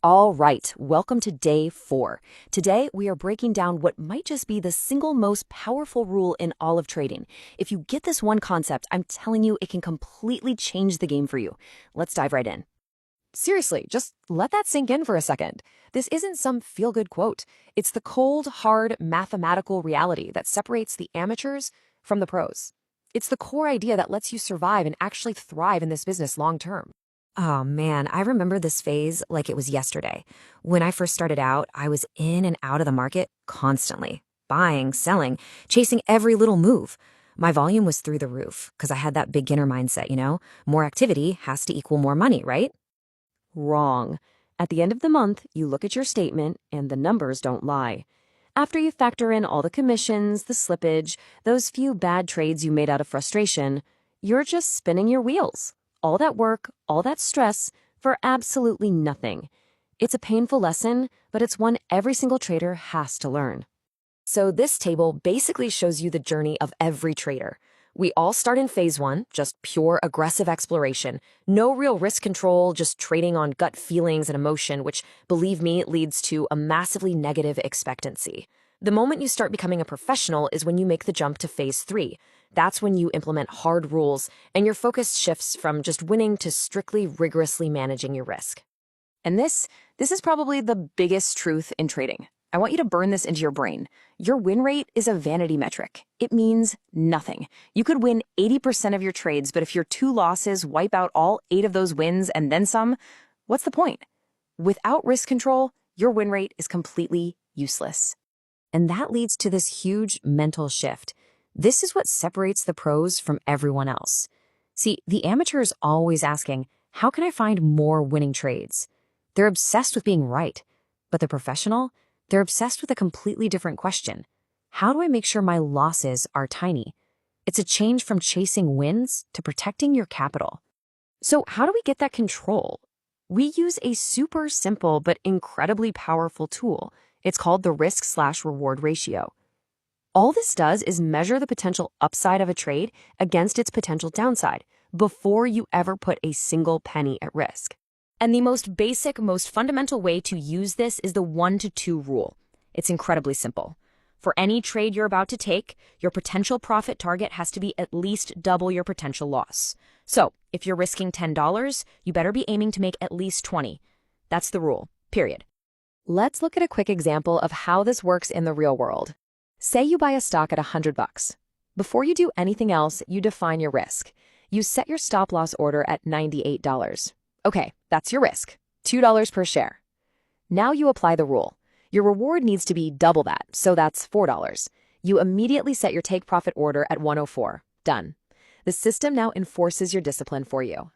All right, welcome to day 4. Today, we are breaking down what might just be the single most powerful rule in all of trading. If you get this one concept, I'm telling you, it can completely change the game for you. Let's dive right in. Seriously, just let that sink in for a second. This isn't some feel-good quote. It's the cold, hard, mathematical reality that separates the amateurs from the pros. It's the core idea that lets you survive and actually thrive in this business long term. Oh man, I remember this phase like it was yesterday. When I first started out, I was in and out of the market constantly, buying, selling, chasing every little move. My volume was through the roof because I had that beginner mindset, more activity has to equal more money, right? Wrong. At the end of the month, you look at your statement and the numbers don't lie. After you factor in all the commissions, the slippage, those few bad trades you made out of frustration, you're just spinning your wheels. All that work, all that stress, for absolutely nothing. It's a painful lesson, but it's one every single trader has to learn. So this table basically shows you the journey of every trader. We all start in phase 1, just pure aggressive exploration. No real risk control, just trading on gut feelings and emotion, which, believe me, leads to a massively negative expectancy. The moment you start becoming a professional is when you make the jump to phase 3. That's when you implement hard rules and your focus shifts from just winning to strictly rigorously managing your risk. And this is probably the biggest truth in trading. I want you to burn this into your brain. Your win rate is a vanity metric. It means nothing. You could win 80% of your trades, but if your 2 losses wipe out all 8 of those wins and then some, what's the point? Without risk control, your win rate is completely useless. And that leads to this huge mental shift. This is what separates the pros from everyone else. See, the amateur is always asking, how can I find more winning trades? They're obsessed with being right. But the professional, they're obsessed with a completely different question. How do I make sure my losses are tiny? It's a change from chasing wins to protecting your capital. So how do we get that control? We use a super simple but incredibly powerful tool. It's called the risk/reward ratio. All this does is measure the potential upside of a trade against its potential downside before you ever put a single penny at risk. And the most basic, most fundamental way to use this is the 1-to-2 rule. It's incredibly simple. For any trade you're about to take, your potential profit target has to be at least double your potential loss. So, if you're risking $10, you better be aiming to make at least 20. That's the rule, period. Let's look at a quick example of how this works in the real world. Say you buy a stock at $100. Before you do anything else, you define your risk. You set your stop loss order at $98. Okay, that's your risk, $2 per share. Now you apply the rule. Your reward needs to be double that, so that's $4. You immediately set your take profit order at 104. Done. The system now enforces your discipline for you.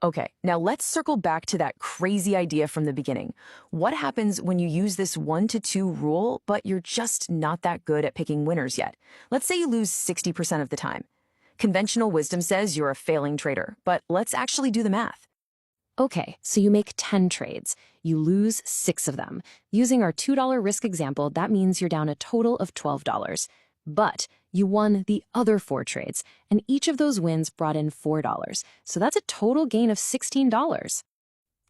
Okay, now let's circle back to that crazy idea from the beginning. What happens when you use this 1-to-2 rule, but you're just not that good at picking winners yet? Let's say you lose 60% of the time. Conventional wisdom says you're a failing trader, but let's actually do the math. Okay, so you make 10 trades. You lose 6 of them. Using our $2 risk example, that means you're down a total of $12. But you won the other 4 trades, and each of those wins brought in $4. So that's a total gain of $16.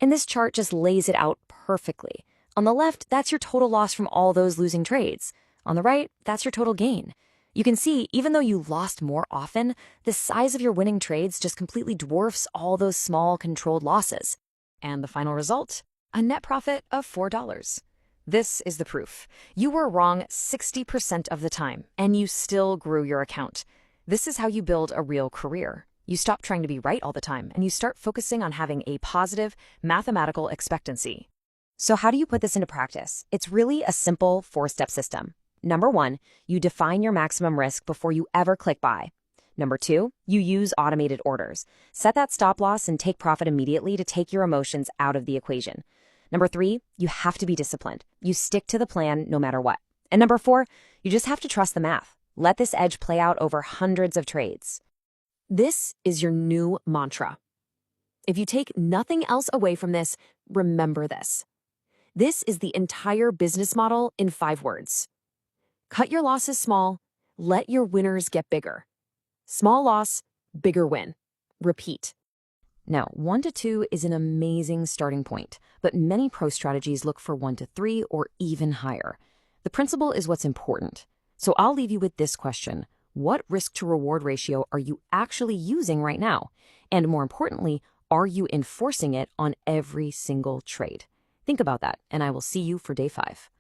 And this chart just lays it out perfectly. On the left, that's your total loss from all those losing trades. On the right, that's your total gain. You can see, even though you lost more often, the size of your winning trades just completely dwarfs all those small, controlled losses. And the final result? A net profit of $4. This is the proof. You were wrong 60% of the time, and you still grew your account. This is how you build a real career. You stop trying to be right all the time, and you start focusing on having a positive, mathematical expectancy. So how do you put this into practice? It's really a simple 4-step system. Number 1, you define your maximum risk before you ever click buy. Number 2, you use automated orders. Set that stop loss and take profit immediately to take your emotions out of the equation. Number 3, you have to be disciplined. You stick to the plan no matter what. And number 4, you just have to trust the math. Let this edge play out over hundreds of trades. This is your new mantra. If you take nothing else away from this, remember this. This is the entire business model in 5 words. Cut your losses small, let your winners get bigger. Small loss, bigger win. Repeat. Now, 1 to 2 is an amazing starting point, but many pro strategies look for 1 to 3 or even higher. The principle is what's important. So I'll leave you with this question. What risk to reward ratio are you actually using right now? And more importantly, are you enforcing it on every single trade? Think about that, and I will see you for day 5.